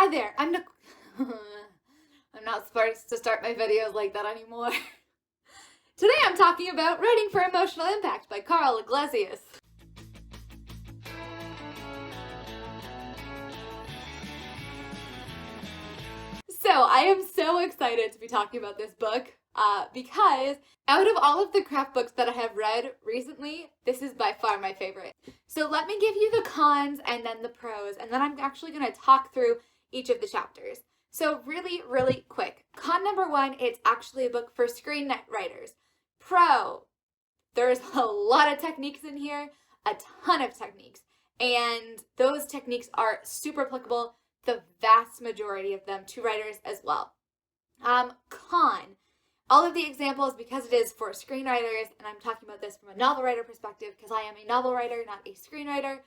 Hi there, I'm not supposed to start my videos like that anymore. Today I'm talking about Writing for Emotional Impact by Karl Iglesias. So I am so excited to be talking about this book because out of all of the craft books that I have read recently, this is by far my favorite. So let me give you the cons and then the pros, and then I'm actually going to talk through each of the chapters. So really quick. Con number one, it's actually a book for screenwriters. Pro, there's a lot of techniques in here, a ton of techniques, and those techniques are super applicable, the vast majority of them, to writers as well. Con, all of the examples, because it is for screenwriters, and I'm talking about this from a novel writer perspective because I am a novel writer, not a screenwriter,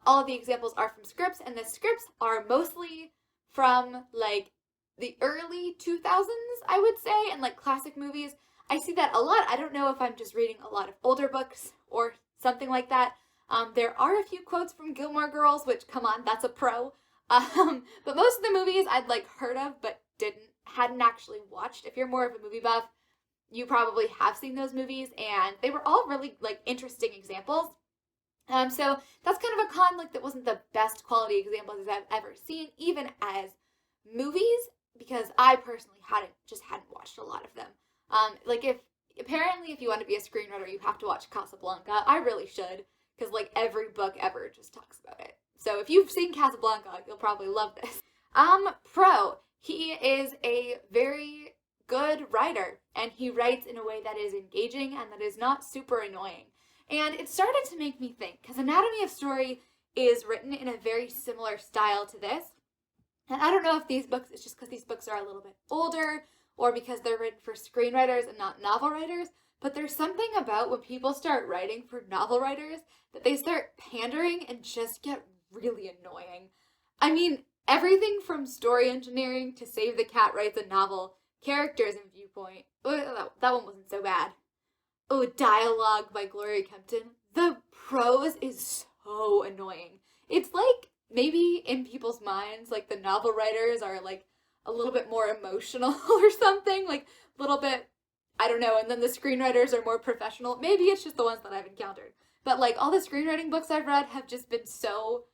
all of the examples are from scripts, and the scripts are mostly from like the early 2000s, I would say, and like classic movies. I see that a lot. I don't know if I'm just reading a lot of older books or something like that. There are a few quotes from Gilmore Girls, which, come on, that's a pro. But most of the movies I'd like heard of, but hadn't actually watched. If you're more of a movie buff, you probably have seen those movies, and they were all really like interesting examples. So that's kind of a con, like that wasn't the best quality examples I've ever seen, even as movies, because I personally hadn't watched a lot of them. Like if you want to be a screenwriter, you have to watch Casablanca. I really should, because like every book ever just talks about it. So if you've seen Casablanca, you'll probably love this. Pro, he is a very good writer, and he writes in a way that is engaging and that is not super annoying. And it started to make me think, because Anatomy of Story is written in a very similar style to this. And I don't know if these books, it's just because these books are a little bit older, or because they're written for screenwriters and not novel writers, but there's something about when people start writing for novel writers that they start pandering and just get really annoying. I mean, everything from story engineering to Save the Cat Writes a Novel, characters and viewpoint. Oh, that one wasn't so bad. Oh, dialogue by Gloria Kempton. The prose is so annoying. It's like maybe in people's minds, like the novel writers are like a little bit more emotional or something, like a little bit, I don't know, and then the screenwriters are more professional. Maybe it's just the ones that I've encountered. But like all the screenwriting books I've read have just been so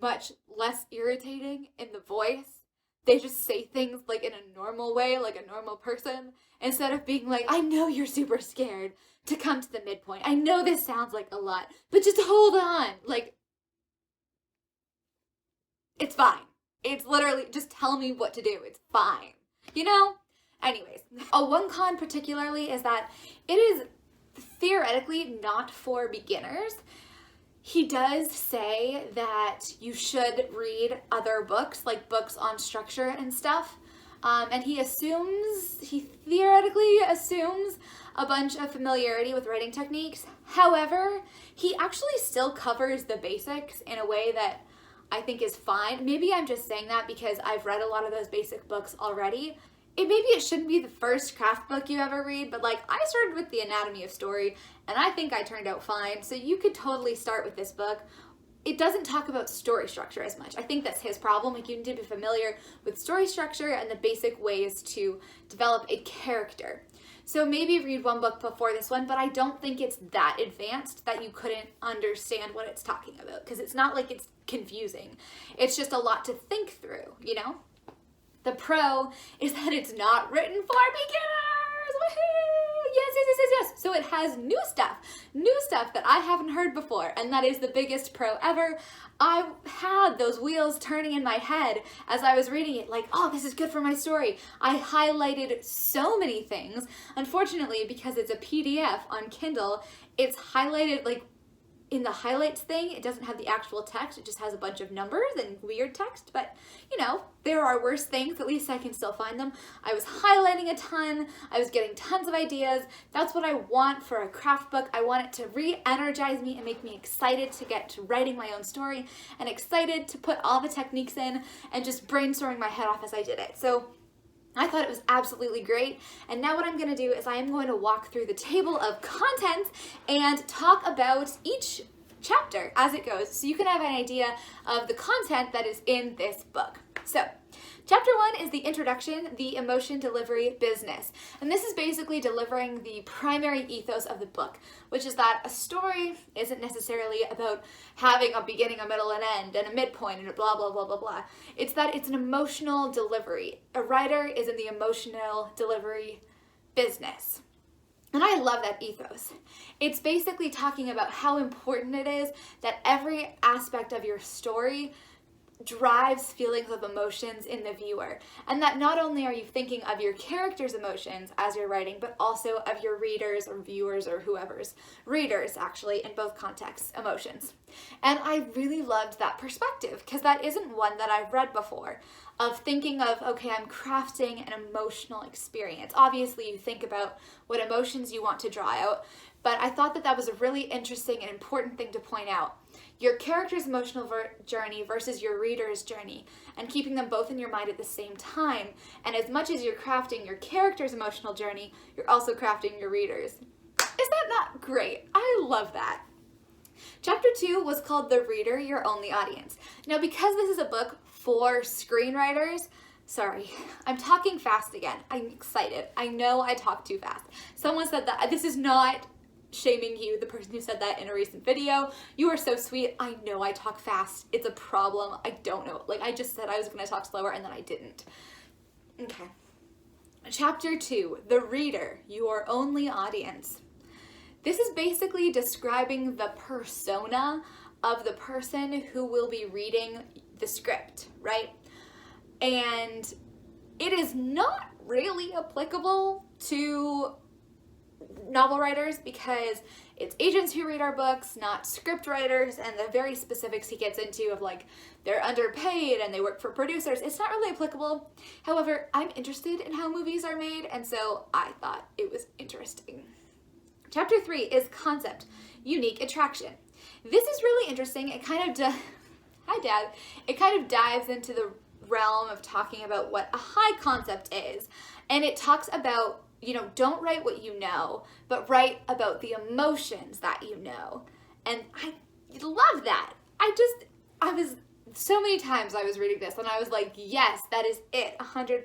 much less irritating in the voice. They just say things like in a normal way, like a normal person, instead of being like, I know you're super scared to come to the midpoint. I know this sounds like a lot, but just hold on. Like, it's fine. It's literally, just tell me what to do. It's fine. You know? Anyways, one con particularly is that it is theoretically not for beginners. He does say that you should read other books, like books on structure and stuff. And he theoretically assumes a bunch of familiarity with writing techniques. However, he actually still covers the basics in a way that I think is fine. Maybe I'm just saying that because I've read a lot of those basic books already. Maybe it shouldn't be the first craft book you ever read, but like I started with The Anatomy of Story, and I think I turned out fine. So you could totally start with this book. It doesn't talk about story structure as much. I think that's his problem. Like, you need to be familiar with story structure and the basic ways to develop a character. So maybe read one book before this one, but I don't think it's that advanced that you couldn't understand what it's talking about, because it's not like it's confusing. It's just a lot to think through, you know? The pro is that it's not written for beginners. Woohoo! Yes. So it has new stuff that I haven't heard before, and that is the biggest pro ever. I had those wheels turning in my head as I was reading it, like, oh, this is good for my story. I highlighted so many things. Unfortunately, because it's a PDF on Kindle, it's highlighted like in the highlights thing. It doesn't have the actual text. It just has a bunch of numbers and weird text, but you know, there are worse things. At least I can still find them. I was highlighting a ton. I was getting tons of ideas. That's what I want for a craft book. I want it to re-energize me and make me excited to get to writing my own story and excited to put all the techniques in and just brainstorming my head off as I did it. So I thought it was absolutely great, and now what I'm going to do is I am going to walk through the table of contents and talk about each chapter as it goes, so you can have an idea of the content that is in this book. So, chapter 1 is the introduction, the emotion delivery business. And this is basically delivering the primary ethos of the book, which is that a story isn't necessarily about having a beginning, a middle, an end, and a midpoint, and a blah, blah, blah, blah, blah. It's that it's an emotional delivery. A writer is in the emotional delivery business. And I love that ethos. It's basically talking about how important it is that every aspect of your story drives feelings of emotions in the viewer, and that not only are you thinking of your character's emotions as you're writing, but also of your readers or viewers or whoever's readers, actually, in both contexts, emotions. And I really loved that perspective, because that isn't one that I've read before, of thinking of, okay, I'm crafting an emotional experience. Obviously, you think about what emotions you want to draw out, but I thought that that was a really interesting and important thing to point out. Your character's emotional journey versus your reader's journey, and keeping them both in your mind at the same time. And as much as you're crafting your character's emotional journey, you're also crafting your reader's. Is that not great? I love that. Chapter 2 was called The Reader, Your Only Audience. Now, because this is a book for screenwriters, sorry, I'm talking fast again. I'm excited. I know I talk too fast. Someone said that. This is not shaming you, the person who said that in a recent video. You are so sweet. I know I talk fast. It's a problem. I don't know. Like, I just said I was going to talk slower and then I didn't. Okay. Chapter 2, The Reader, Your Only Audience. This is basically describing the persona of the person who will be reading the script, right? And it is not really applicable to novel writers, because it's agents who read our books, not script writers, and the very specifics he gets into of like they're underpaid and they work for producers. It's not really applicable. However, I'm interested in how movies are made, and so I thought it was interesting. Chapter 3 is Concept, Unique Attraction. This is really interesting. It kind of Hi, Dad. It kind of dives into the realm of talking about what a high concept is, and it talks about, you know, don't write what you know, but write about the emotions that you know. And I love that. I was, so many times I was reading this and I was like, yes, that is it, 100%.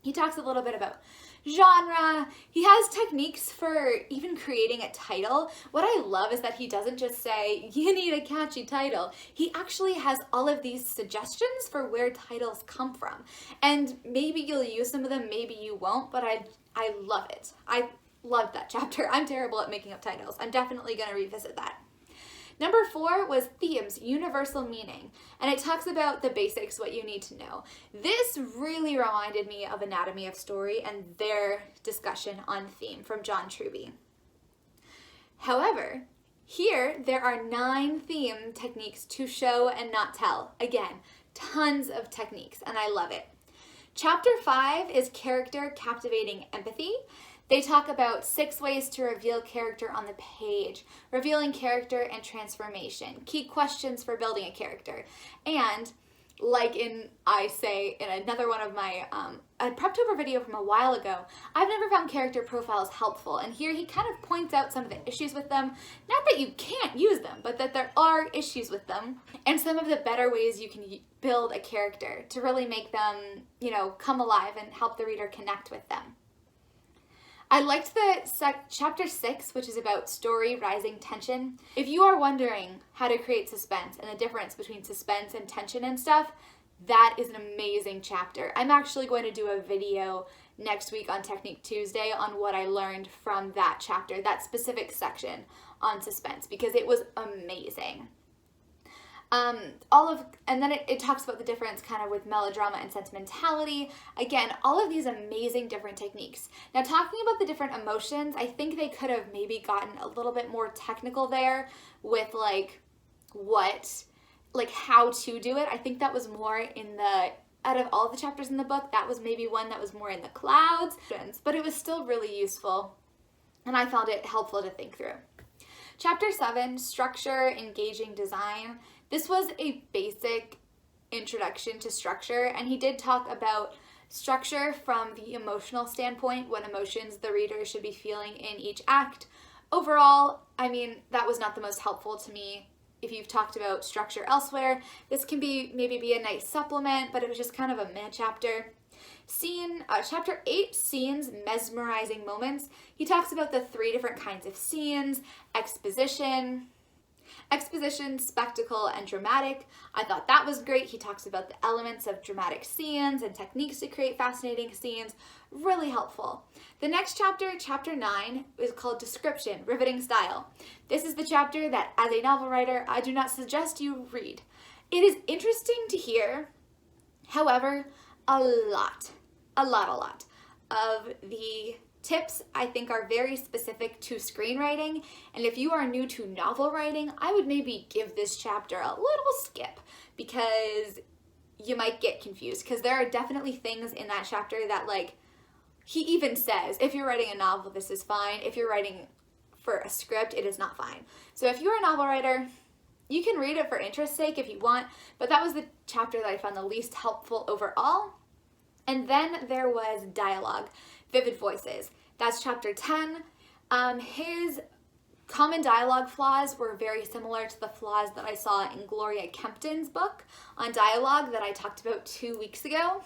He talks a little bit about genre. He has techniques for even creating a title. What I love is that he doesn't just say, you need a catchy title. He actually has all of these suggestions for where titles come from. And maybe you'll use some of them, maybe you won't, but I love it. I loved that chapter. I'm terrible at making up titles. I'm definitely going to revisit that. Number 4 was Themes, Universal Meaning, and it talks about the basics, what you need to know. This really reminded me of Anatomy of Story and their discussion on theme from John Truby. However, here there are 9 theme techniques to show and not tell. Again, tons of techniques, and I love it. Chapter 5 is Character Captivating Empathy. They talk about 6 ways to reveal character on the page, revealing character and transformation, key questions for building a character. And like I say in another one of my a Preptober video from a while ago, I've never found character profiles helpful. And here he kind of points out some of the issues with them. Not that you can't use them, but that there are issues with them. And some of the better ways you can build a character to really make them, you know, come alive and help the reader connect with them. I liked the chapter 6, which is about story rising tension. If you are wondering how to create suspense and the difference between suspense and tension and stuff, that is an amazing chapter. I'm actually going to do a video next week on Technique Tuesday on what I learned from that chapter, that specific section on suspense, because it was amazing. And then it talks about the difference kind of with melodrama and sentimentality. Again, all of these amazing different techniques. Now, talking about the different emotions, I think they could have maybe gotten a little bit more technical there with how to do it. I think that was more out of all the chapters in the book, that was maybe one that was more in the clouds, but it was still really useful, and I found it helpful to think through. Chapter 7, Structure, Engaging Design. This was a basic introduction to structure, and he did talk about structure from the emotional standpoint, what emotions the reader should be feeling in each act. Overall, I mean, that was not the most helpful to me if you've talked about structure elsewhere, this can maybe be a nice supplement, but it was just kind of a meh chapter. Chapter 8, Scenes, Mesmerizing Moments. He talks about the 3 different kinds of scenes: exposition, spectacle, and dramatic. I thought that was great. He talks about the elements of dramatic scenes and techniques to create fascinating scenes. Really helpful. The next chapter, chapter 9, is called Description, Riveting Style. This is the chapter that, as a novel writer, I do not suggest you read. It is interesting to hear, however, a lot of the tips I think are very specific to screenwriting, and if you are new to novel writing, I would maybe give this chapter a little skip because you might get confused, because there are definitely things in that chapter that, like, he even says, if you're writing a novel, this is fine. If you're writing for a script, it is not fine. So if you're a novel writer, you can read it for interest's sake if you want, but that was the chapter that I found the least helpful overall. And then there was dialogue, vivid voices. That's chapter 10. His common dialogue flaws were very similar to the flaws that I saw in Gloria Kempton's book on dialogue that I talked about 2 weeks ago.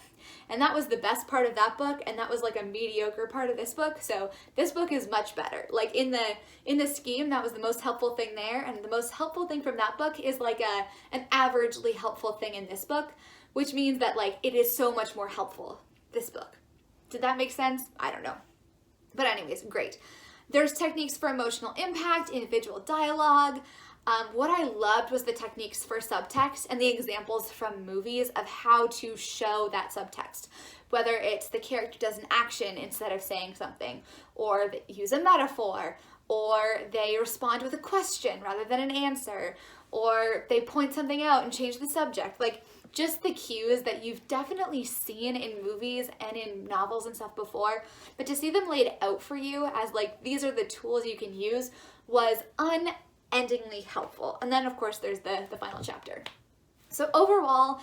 And that was the best part of that book, and that was like a mediocre part of this book. So this book is much better. Like in the scheme, that was the most helpful thing there, and the most helpful thing from that book is like an averagely helpful thing in this book, which means that, like, it is so much more helpful, this book. Did that make sense? I don't know. But anyways, great. There's techniques for emotional impact, individual dialogue. What I loved was the techniques for subtext and the examples from movies of how to show that subtext. Whether it's the character does an action instead of saying something, or they use a metaphor, or they respond with a question rather than an answer, or they point something out and change the subject. Like, just the cues that you've definitely seen in movies and in novels and stuff before, but to see them laid out for you as, like, these are the tools you can use was unendingly helpful. And then, of course, there's the final chapter. So overall,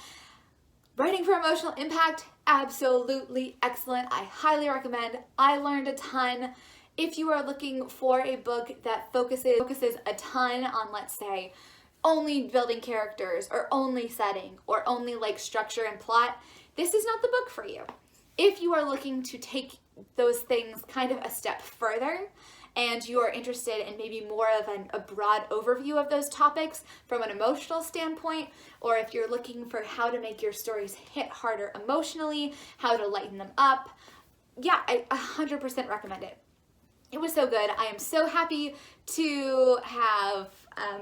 writing for emotional impact, absolutely excellent. I highly recommend. I learned a ton. If you are looking for a book that focuses a ton on, let's say, only building characters or only setting or only like structure and plot, this is not the book for you. If you are looking to take those things kind of a step further and you are interested in maybe more of a broad overview of those topics from an emotional standpoint, or if you're looking for how to make your stories hit harder emotionally, how to lighten them up, yeah, I 100% recommend it. It was so good. I am so happy to have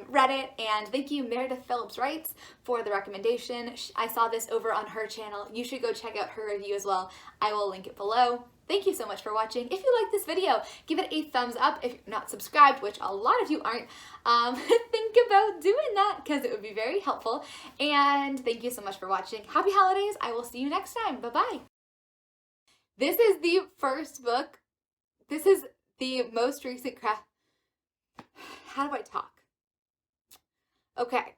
read it, and thank you Meredith Phillips Wrights for the recommendation. I saw this over on her channel. You should go check out her review as well. I will link it below. Thank you so much for watching. If you like this video, give it a thumbs up. If you're not subscribed, which a lot of you aren't, think about doing that because it would be very helpful. And thank you so much for watching. Happy holidays. I will see you next time. Bye-bye. This is the first book. This is the most recent craft. How do I talk? Okay.